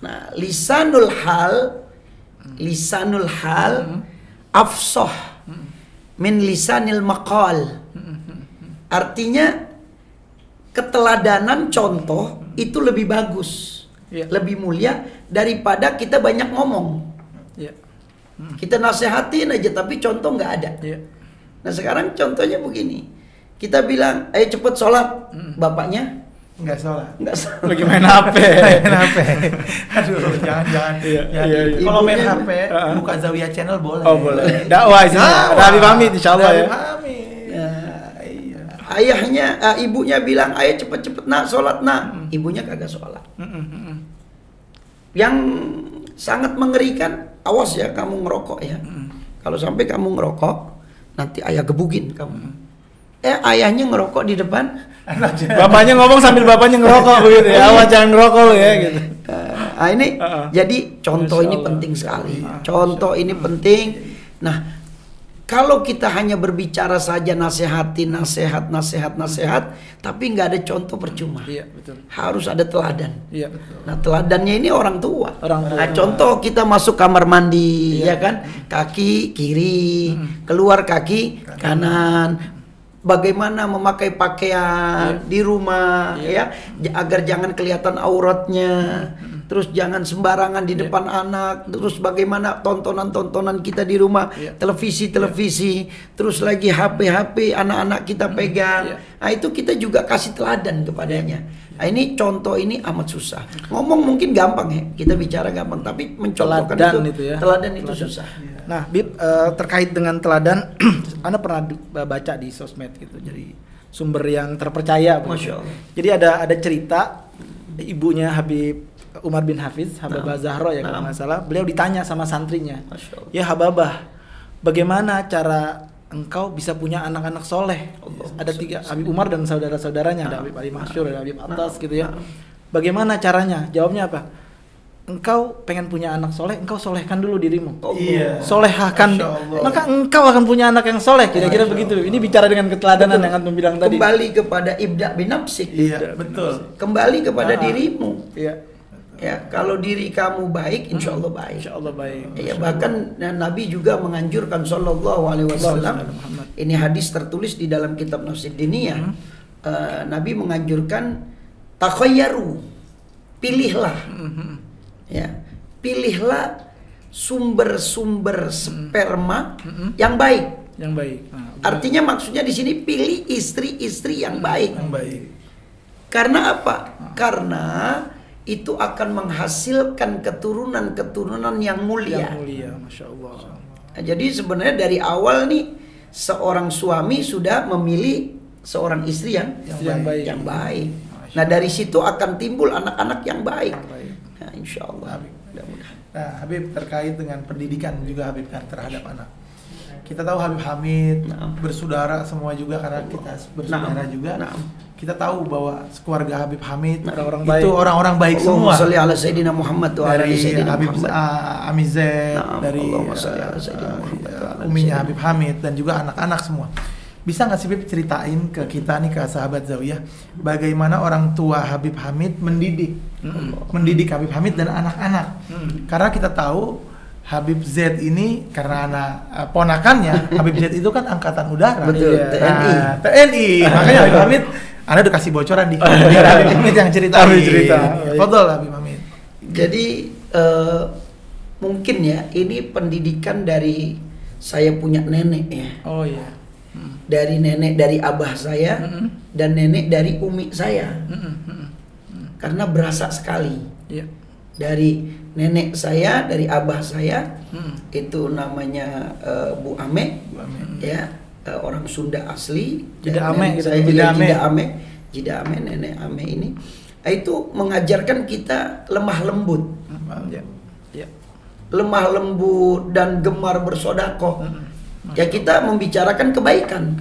Nah, lisanul hal afsah min lisanil maqal. Artinya keteladanan contoh itu lebih bagus, lebih mulia daripada kita banyak ngomong. Kita nasehatin aja tapi contoh nggak ada. Nah sekarang contohnya begini, kita bilang ayo cepet sholat, bapaknya nggak sholat, lagi main HP. Aduh, jangan. Kalau main HP, buka Zawiyah channel boleh. Oh boleh. Dakwah sih. Dari pamit, insyaallah ya. Ayahnya, ibunya bilang, ayo cepet-cepet nak sholat nak. Ibunya kagak sholat. Yang sangat mengerikan, awas ya kamu ngerokok ya. Kalau sampai kamu ngerokok, nanti ayah gebugin kamu. Ayahnya ngerokok di depan, bapaknya ngomong sambil bapaknya ngerokok begitu ya. Awas jangan ngerokok ya gitu. Ini jadi contoh ini penting sekali. Contoh ini penting. Nah, kalau kita hanya berbicara saja nasihat, tapi nggak ada contoh percuma. Iya, betul. Harus ada teladan. Iya, betul. Nah, teladannya ini orang tua. Nah, contoh kita masuk kamar mandi, ya kan? Kaki kiri, keluar kaki kanan. Bagaimana memakai pakaian di rumah, ya, agar jangan kelihatan auratnya. Terus jangan sembarangan di depan anak. Terus bagaimana tontonan-tontonan kita di rumah, televisi, terus lagi HP anak-anak kita pegang. Nah, itu kita juga kasih teladan kepadanya. Nah, ini contoh ini amat susah. Ngomong mungkin gampang ya, kita bicara gampang, tapi mencontohkan teladan itu susah. Nah, Bib, terkait dengan teladan, Anda pernah baca di sosmed gitu, jadi sumber yang terpercaya. Masya Allah. Jadi ada cerita ibunya Habib Umar bin Hafiz, Hababah Zahra ya kalau nggak salah, beliau ditanya sama santrinya, ya Hababah, bagaimana cara engkau bisa punya anak-anak soleh? Ada 3, Habib Umar dan saudara-saudaranya, ada Habib Ali Masyur, ada Habib Atas gitu ya. Bagaimana caranya? Jawabnya apa? Engkau pengen punya anak soleh, engkau solehkan dulu dirimu. Solehahkan, maka engkau akan punya anak yang soleh. Kira-kira begitu. Ini bicara dengan keteladanan yang antum bilang tadi. Kembali kepada ibda binafsik. Iya, betul. Kembali kepada dirimu. Iya. Ya, kalau diri kamu baik, insya Allah baik. Insya Allah baik. Ya, bahkan Nabi juga menganjurkan Sallallahu Alaihi Wasallam. Ini hadis tertulis di dalam kitab Nafsid Diniyah. Nabi menganjurkan takhayyaru, pilihlah. Ya, pilihlah sumber-sumber sperma yang baik. Yang baik. Artinya maksudnya di sini pilih istri-istri yang baik. Karena apa? Karena itu akan menghasilkan keturunan-keturunan yang mulia. Yang mulia, Masya Allah. Nah, jadi sebenarnya dari awal nih seorang suami sudah memilih seorang istri yang baik. Yang baik. Nah dari situ akan timbul anak-anak yang baik. Nah insya Allah. Mudah-mudahan. Nah Habib, terkait dengan pendidikan juga Habib kan terhadap anak. Kita tahu Habib Hamid bersaudara semua juga karena kita bersaudara juga. Kita tahu bahwa keluarga Habib Hamid itu orang-orang baik semua. Sholli ala Sayyidina Muhammad dari Habib Amizet, dari uminya Habib Hamid dan juga anak-anak semua. Bisa nggak sih Habib ceritain ke kita nih, ke sahabat Zawiyah, bagaimana orang tua Habib Hamid mendidik Habib Hamid dan anak-anak? Karena kita tahu Habib Z ini karena anak ponakannya Habib Z itu kan angkatan udara. Betul, TNI. Makanya Habib Hamid, Anda udah kasih bocoran di Habib Hamid yang cerita. Fadol Habib Hamid. Jadi mungkin ya ini pendidikan dari saya punya nenek ya. Oh iya. Dari nenek dari abah saya dan nenek dari umi saya. Karena berasa sekali. Iya. Dari nenek saya, dari abah saya, itu namanya Bu Ame, ya orang Sunda asli. Jida Ame, Jida Ame, nenek Ame ini, itu mengajarkan kita lemah lembut, lemah lembut dan gemar bersodakoh. Ya kita membicarakan kebaikan.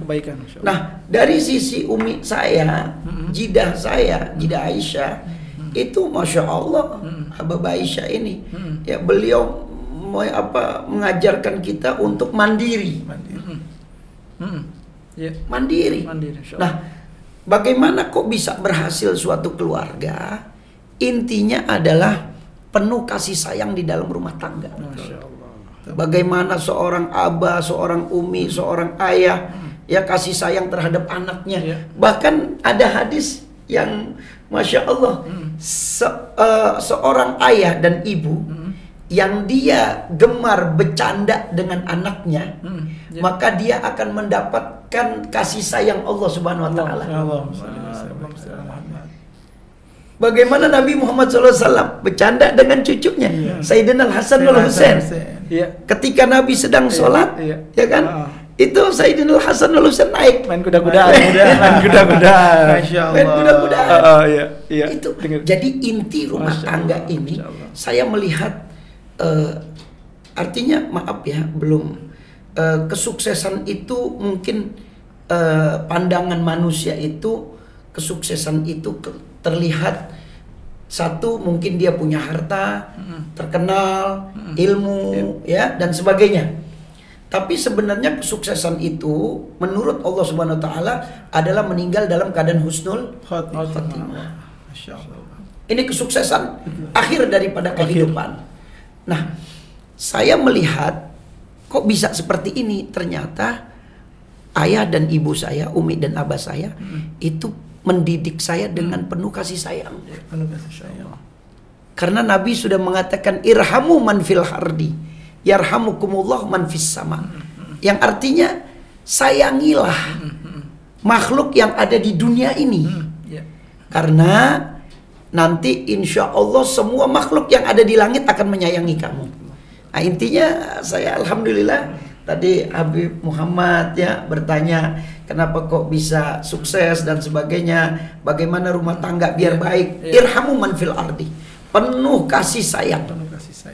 Nah dari sisi umi saya, jidah saya, jidah Aisyah, itu Masya Allah, Abah Aisyah ini, ya beliau mengajarkan kita untuk mandiri. Mandiri. Nah, bagaimana kok bisa berhasil suatu keluarga? Intinya adalah penuh kasih sayang di dalam rumah tangga. Bagaimana seorang abah, seorang umi, seorang ayah, ya kasih sayang terhadap anaknya. Bahkan ada hadis yang Masya Allah, seorang ayah dan ibu yang dia gemar bercanda dengan anaknya, maka dia akan mendapatkan kasih sayang Allah Subhanahu wa Ta'ala. Bagaimana Nabi Muhammad SAW bercanda dengan cucunya, Sayyidina Hasan wal Husain. Ketika Nabi sedang sholat, ya kan? Itu Sayyidina Hasan wal Husain naik main kuda-kudaan. Main kuda-kudaan. Itu. Jadi inti rumah tangga ini saya melihat artinya maaf ya, belum kesuksesan itu mungkin pandangan manusia itu kesuksesan itu terlihat satu mungkin dia punya harta, terkenal, ilmu, ya dan sebagainya. Tapi sebenarnya kesuksesan itu menurut Allah Subhanahu wa Ta'ala adalah meninggal dalam keadaan husnul khotimah. Ini kesuksesan akhir daripada kehidupan. Nah, saya melihat kok bisa seperti ini. Ternyata ayah dan ibu saya, umi dan abah saya itu mendidik saya dengan penuh kasih sayang. Karena Nabi sudah mengatakan irhamu man fil hardi yarhamukumullah man fis sama. Yang artinya sayangilah makhluk yang ada di dunia ini. Karena nanti insya Allah semua makhluk yang ada di langit akan menyayangi kamu. Nah intinya saya alhamdulillah tadi Habib Muhammad ya bertanya kenapa kok bisa sukses dan sebagainya, bagaimana rumah tangga biar baik. Irhamu man fil ardi, penuh kasih sayang.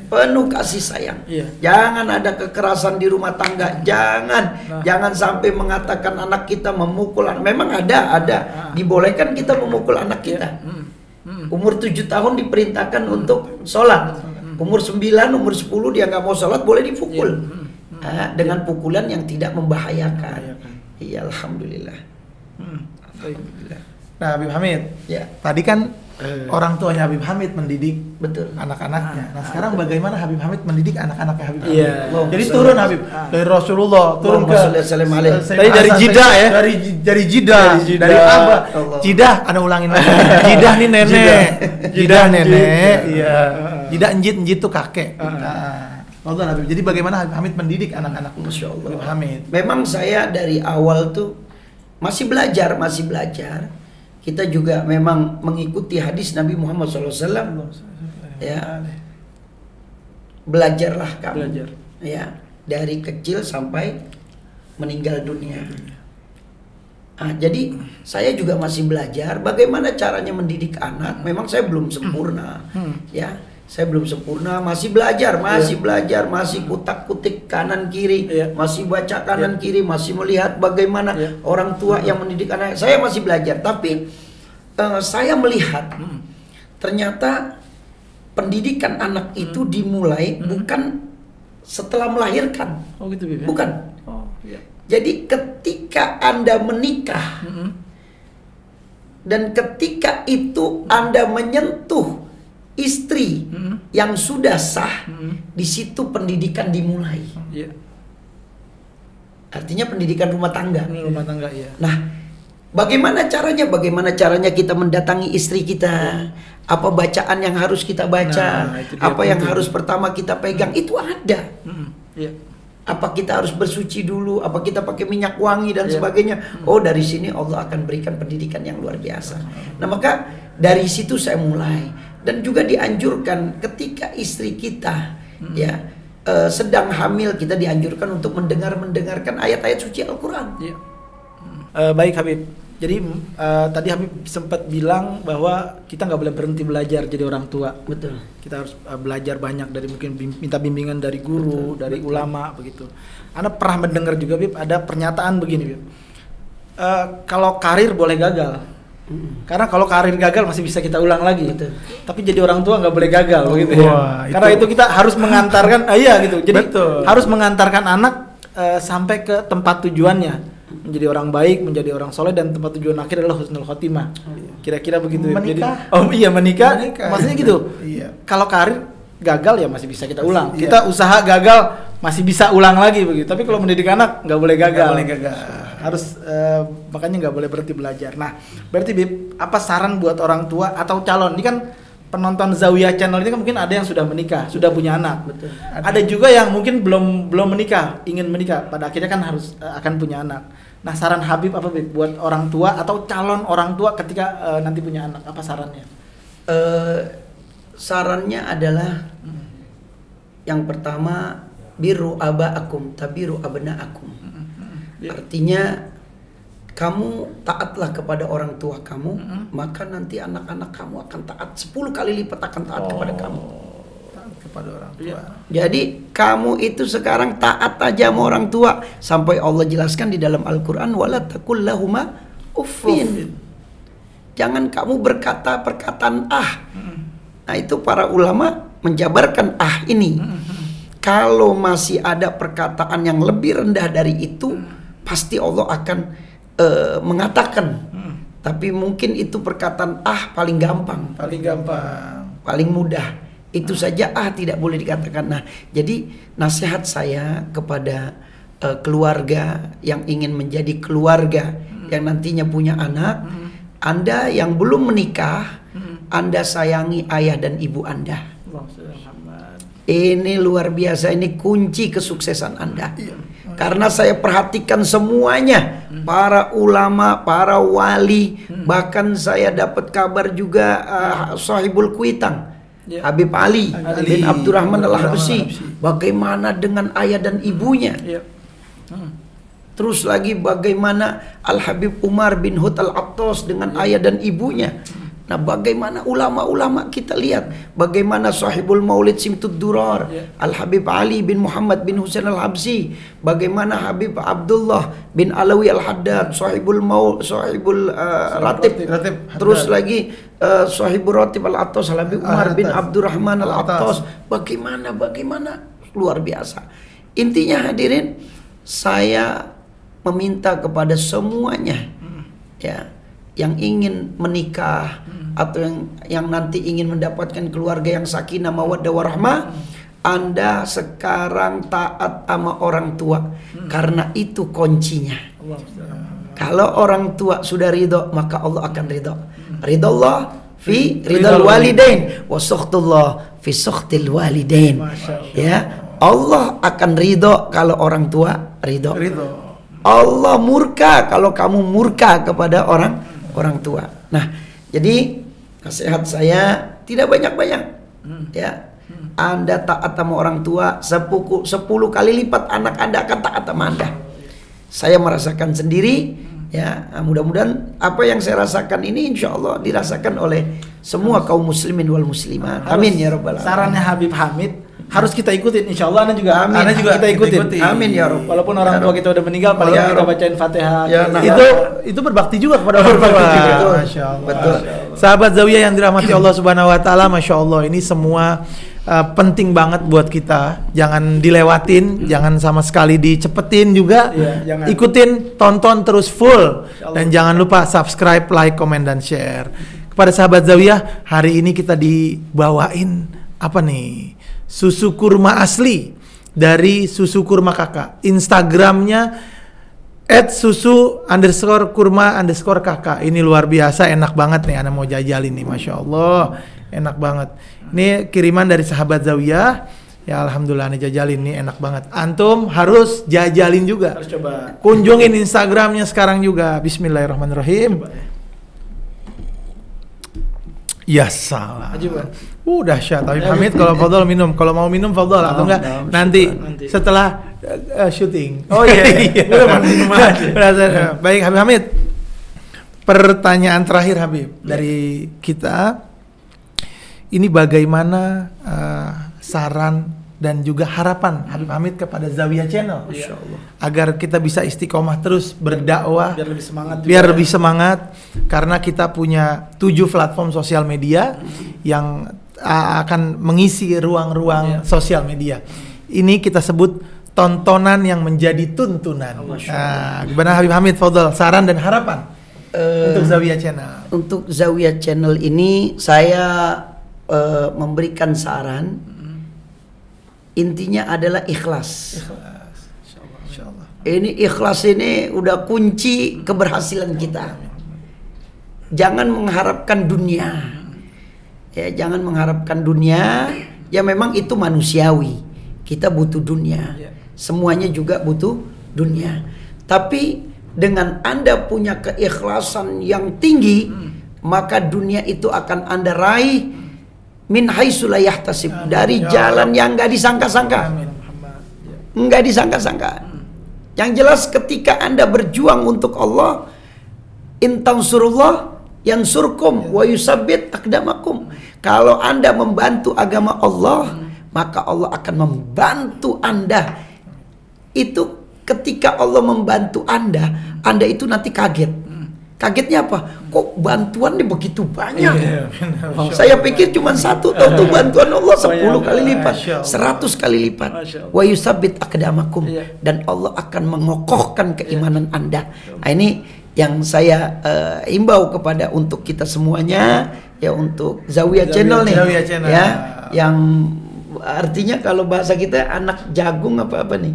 Penuh kasih sayang. Jangan ada kekerasan di rumah tangga. Jangan sampai mengatakan anak kita memukul. Memang ada dibolehkan kita memukul anak kita. Umur 7 tahun diperintahkan untuk sholat. Umur 9, umur 10 dia nggak mau sholat boleh dipukul. Dengan pukulan yang tidak membahayakan. Iya, alhamdulillah. Nah, Habib Hamid, tadi kan orang tuanya Habib Hamid mendidik anak-anaknya. Nah, sekarang bagaimana Habib Hamid mendidik anak-anaknya Habib Hamid? Jadi turun Habib dari Rasulullah, turun ke tadi dari Jidah ya. Dari Jidah, dari Abah. Jidah, Anda ulangin lagi. Jidah nih nenek. Jidah nenek. Iya. Jidah njit tuh kakek. Habib. Jadi bagaimana Habib Hamid mendidik anak-anak Habib Hamid? Memang saya dari awal tuh masih belajar. kita juga memang mengikuti hadis Nabi Muhammad SAW. Ya, belajarlah kamu, ya, dari kecil sampai meninggal dunia. Jadi saya juga masih belajar bagaimana caranya mendidik anak. Memang saya belum sempurna, ya. Saya belum sempurna, masih belajar, masih kutak-kutik kanan kiri, masih baca kanan kiri, masih melihat bagaimana orang tua yang mendidik anak. Saya masih belajar, tapi saya melihat ternyata pendidikan anak itu dimulai bukan setelah melahirkan. Oh gitu, Bib, ya? Bukan. Oh, iya. Jadi ketika Anda menikah dan ketika itu Anda menyentuh istri yang sudah sah, di situ pendidikan dimulai. Artinya pendidikan rumah tangga. Rumah tangga, iya. Nah, bagaimana caranya? Bagaimana caranya kita mendatangi istri kita? Apa bacaan yang harus kita baca? Apa yang harus pertama kita pegang? Itu ada. Apa kita harus bersuci dulu? Apa kita pakai minyak wangi dan sebagainya? Oh, dari sini Allah akan berikan pendidikan yang luar biasa. Nah, maka dari situ saya mulai. Dan juga dianjurkan ketika istri kita sedang hamil, kita dianjurkan untuk mendengarkan ayat-ayat suci Al-Quran. Baik Habib. Jadi tadi Habib sempat bilang bahwa kita nggak boleh berhenti belajar jadi orang tua. Betul. Kita harus belajar banyak dari mungkin minta bimbingan dari guru, dari ulama begitu. Anda pernah mendengar juga, Bib, ada pernyataan begini, Bib. Kalau karir boleh gagal. Karena kalau karir gagal masih bisa kita ulang lagi. Betul. Tapi jadi orang tua nggak boleh gagal, begitu ya. Karena itu kita harus mengantarkan, gitu. Jadi harus mengantarkan anak sampai ke tempat tujuannya, menjadi orang baik, menjadi orang soleh, dan tempat tujuan akhir adalah husnul khotimah. Kira-kira begitu. Menikah. Jadi, menikah. Maksudnya gitu. Kalau karir gagal ya masih bisa kita ulang. Kita usaha gagal masih bisa ulang lagi begitu. Tapi kalau mendidik anak nggak boleh gagal. Harus makanya nggak boleh berhenti belajar. Nah, berarti Bib, apa saran buat orang tua atau calon? Ini kan penonton Zawiyah Channel ini kan mungkin ada yang sudah menikah, sudah punya anak. Betul. Ada juga yang mungkin belum menikah, ingin menikah, pada akhirnya kan harus akan punya anak. Nah, saran Habib apa, Bib, buat orang tua atau calon orang tua ketika nanti punya anak? Apa sarannya? Sarannya adalah yang pertama, biru aba'akum tabiru abna'akum. Artinya kamu taatlah kepada orang tua kamu, maka nanti anak-anak kamu akan taat 10 kali lipat akan taat kepada kamu. Taat kepada orang tua. Jadi kamu itu sekarang taat aja sama orang tua, sampai Allah jelaskan di dalam Al-Qur'an, wala taqul lahuma uffin. Jangan kamu berkata perkataan Nah, itu para ulama menjabarkan ini. Kalau masih ada perkataan yang lebih rendah dari itu, pasti Allah akan mengatakan. Tapi mungkin itu perkataan paling gampang, paling mudah. Itu saja tidak boleh dikatakan. Nah, jadi nasihat saya kepada keluarga yang ingin menjadi keluarga yang nantinya punya anak, Anda yang belum menikah, Anda sayangi ayah dan ibu Anda. Ini luar biasa, ini kunci kesuksesan Anda. Karena saya perhatikan semuanya, para ulama, para wali, bahkan saya dapat kabar juga Sahibul Kuitang, Habib Ali bin Abdurrahman Al-Habsyi, bagaimana dengan ayah dan ibunya. Terus lagi bagaimana Al-Habib Umar bin Hud Al-Attas dengan ayah dan ibunya. Nah, bagaimana ulama-ulama kita lihat, bagaimana Sahibul Maulid Simtud Durar, Al-Habib Ali bin Muhammad bin Husain Al-Habsyi, bagaimana Habib Abdullah bin Alawi Al-Haddad, Sahibul Ratib, terus lagi Sahibul Ratib Al-Attas, Al-Habib Umar bin Abdurrahman Al-Attas, bagaimana luar biasa. Intinya hadirin, saya meminta kepada semuanya yang ingin menikah atau yang nanti ingin mendapatkan keluarga yang sakinah mawaddah warahmah, Anda sekarang taat sama orang tua, karena itu kuncinya. Kalau orang tua sudah ridho, maka Allah akan ridho. Ridallah fi ridal walidain wa sukhtullah fi sukhtil walidain. Ya, Allah akan ridho kalau orang tua ridho. Allah murka kalau kamu murka kepada orang tua. Nah, jadi nasihat saya tidak banyak-banyak. Ya. Anda taat sama orang tua 10 kali lipat anak Anda akan taat sama Anda. Saya merasakan sendiri, ya. Mudah-mudahan apa yang saya rasakan ini insya Allah dirasakan oleh semua kaum muslimin wal muslimat. Amin ya rabbal alamin. Sarannya Habib Hamid harus kita ikutin, insya Allah. Amin. Anda juga kita ikutin. Amin ya Rabb. Walaupun orang tua kita udah meninggal, paling kita bacain Fatihah. Ya, nah. Itu berbakti juga kepada orang tua. Betul. Masya Allah. Betul. Sahabat Zawiyah yang dirahmati Allah Subhanahu Wa Taala, Masya Allah, ini semua penting banget buat kita. Jangan dilewatin, jangan sama sekali dicepetin juga. Jangan. Ikutin, tonton terus full, dan jangan lupa subscribe, like, comment, dan share. Kepada sahabat Zawiyah, hari ini kita dibawain apa nih? Susu kurma asli dari Susu Kurma Kakak. Instagramnya @susu_kurma_kakak. Ini luar biasa, enak banget nih. Ana mau jajalin nih, Masya Allah, enak banget. Ini kiriman dari sahabat Zawiyah. Ya alhamdulillah, nih jajalin nih, enak banget. Antum harus jajalin juga. Harus coba. Kunjungin Instagramnya sekarang juga. Bismillahirrahmanirrahim. Ya salah. Dahsyat. Habib Hamid kalau fadhol minum. Kalau mau minum fadhol atau enggak nanti setelah syuting. Oh iya. Minum aja. Baik Habib Hamid. Pertanyaan terakhir Habib dari kita. Ini bagaimana saran dan juga harapan Habib Hamid kepada Zawiyah Channel agar kita bisa istiqomah terus berdakwah, biar lebih semangat karena kita punya 7 platform sosial media yang akan mengisi ruang-ruang sosial media. Ini kita sebut tontonan yang menjadi tuntunan. Gimana Habib Hamid, fadhol, saran dan harapan untuk Zawiyah Channel? Untuk Zawiyah Channel ini saya memberikan saran. Intinya adalah ikhlas. Insyaallah. Ini ikhlas ini udah kunci keberhasilan kita. Jangan mengharapkan dunia. Ya, jangan mengharapkan dunia. Ya memang itu manusiawi. Kita butuh dunia. Semuanya juga butuh dunia. Tapi dengan Anda punya keikhlasan yang tinggi, maka dunia itu akan Anda raih min haitsu la yahtasib, dari jalan yang enggak disangka-sangka. Enggak disangka-sangka. Yang jelas ketika Anda berjuang untuk Allah, in tansurullah yansurkum wa yusabbit aqdamakum. Kalau Anda membantu agama Allah, maka Allah akan membantu Anda. Itu ketika Allah membantu Anda itu nanti kaget. Kagetnya apa? Kok bantuannya begitu banyak? Saya pikir cuma satu, tahu bantuan Allah 10 kali lipat, 100 kali lipat. Wa yusabbit aqdamakum, dan Allah akan mengokohkan keimanan Anda. Nah, ini yang saya imbau kepada untuk kita semuanya, ya, untuk Zawiyah Channel nih. Ya, yang artinya kalau bahasa kita anak jagung apa nih?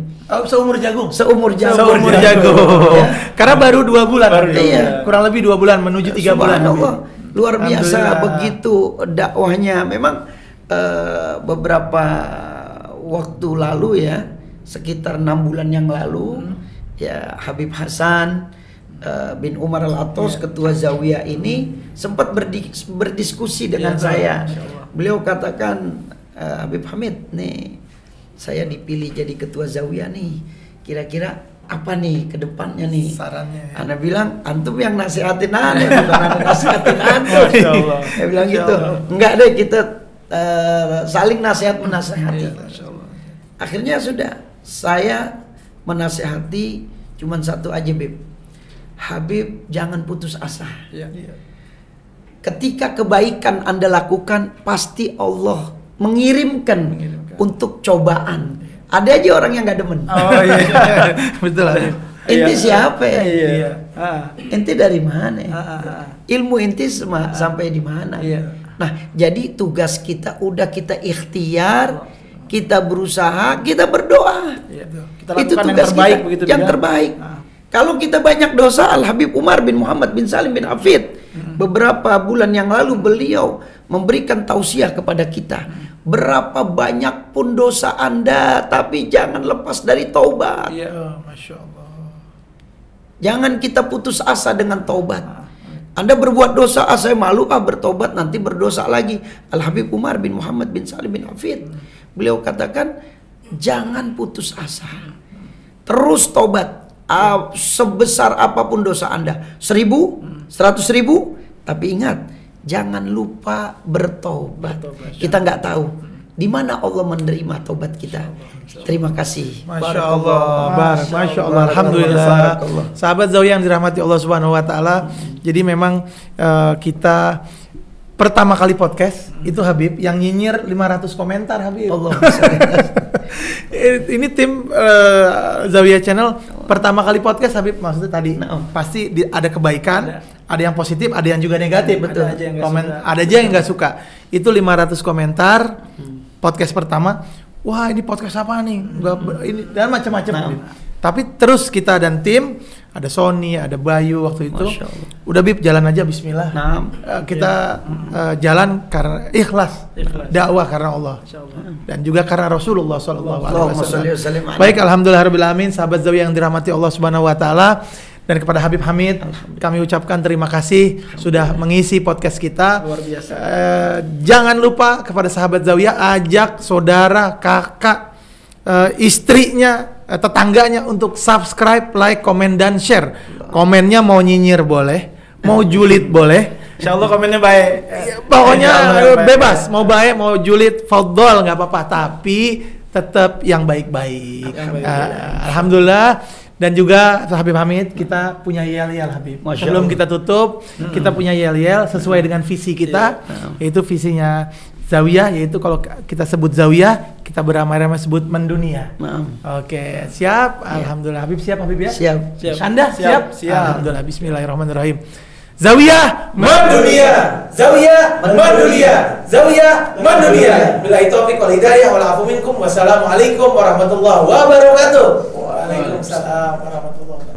Seumur jagung. Seumur jagung. Seumur jagung. Ya. Karena baru 2 bulan. Iya. Kurang lebih 2 bulan menuju 3 bulan. Luar biasa begitu dakwahnya. Memang beberapa waktu lalu ya, sekitar 6 bulan yang lalu, ya Habib Hasan bin Umar Al-Atos, ketua Zawiyah ini sempat berdiskusi dengan saya. Beliau katakan, Habib Hamid nih, saya dipilih jadi ketua Zawiyah nih, kira-kira apa nih ke depannya nih? Sarannya. Ana bilang, antum yang nasihatin ana, bukan ana nasihatin antum. Saya bilang gitu. Enggak deh, kita saling nasihat menasihati. Akhirnya sudah, saya menasihati cuman satu aja, Bib. Habib, jangan putus asa. Ketika kebaikan Anda lakukan, pasti Allah mengirimkan untuk cobaan. Ada aja orang yang nggak demen. Oh iya. Betul. Inti siapa ya? Iya. Inti dari mana? Ilmu inti sampai di mana? Nah, jadi tugas kita udah kita ikhtiar, kita berusaha, kita berdoa. Kita itu lakukan tugas yang terbaik, kita, begitu yang terbaik. Kalau kita banyak dosa, Al Habib Umar bin Muhammad bin Salim bin Hafid, beberapa bulan yang lalu beliau memberikan tausiah kepada kita. Berapa banyak pun dosa Anda, tapi jangan lepas dari taubat. Masya Allah. Jangan kita putus asa dengan taubat. Anda berbuat dosa, saya malu, bertobat nanti berdosa lagi. Al-Habib Umar bin Muhammad bin Salim bin Hafid, beliau katakan, jangan putus asa. Terus tobat. Sebesar apapun dosa Anda, 1.000, 100.000, tapi ingat, jangan lupa bertobat. Kita nggak tahu di mana Allah menerima tobat kita. Terima kasih. Masya Allah, Masya Allah, Alhamdulillah. Sahabat Zawiyah yang dirahmati Allah Subhanahu Wa Taala. Jadi memang kita pertama kali podcast itu Habib yang nyinyir 500 komentar Habib. Allah. Ini tim Zawiyah Channel pertama kali podcast Habib, maksudnya tadi pasti ada kebaikan, ada yang positif, ada yang juga negatif, betul. Ada aja yang nggak suka. Itu 500 komentar podcast pertama. Wah, ini podcast apa nih? Ini dan macam-macam. Tapi terus kita dan tim, ada Sony, ada Bayu waktu itu. Udah Bib, jalan aja bismillah. Kita jalan karena ikhlas. Dakwah karena Allah. Dan juga karena Rasulullah sallallahu alaihi wasallam. Baik, alhamdulillahirabbil alamin, sahabat Zawiyah yang dirahmati Allah Subhanahu wa taala. Dan kepada Habib Hamid kami ucapkan terima kasih sudah mengisi podcast kita. Luar biasa. Jangan lupa kepada sahabat Zawiyah, ajak saudara, kakak, istrinya, tetangganya untuk subscribe, like, komen, dan share. Komennya mau nyinyir boleh, mau julid boleh. Insyaallah komennya baik. Pokoknya bebas, mau baik, mau julid, fadhol nggak apa-apa, tapi tetap yang baik-baik. Alhamdulillah. Dan juga Habib Hamid, kita punya yel-yel Habib. Sebelum kita tutup, kita punya yel-yel sesuai dengan visi kita, yaitu visinya Zawiyah, yaitu kalau kita sebut Zawiyah, kita beramai-ramai sebut mendunia. Oke, siap? Alhamdulillah. Habib siap Habib ya? Siap. Anda siap? Alhamdulillah. Bismillahirrahmanirrahim. Zawiyah mendunia, Zawiyah mendunia, Zawiyah mendunia. Billahi taufiq wal hidayah wal afu minkum. Wassalamualaikum warahmatullahi wabarakatuh. Waalaikumsalam warahmatullahi wabarakatuh.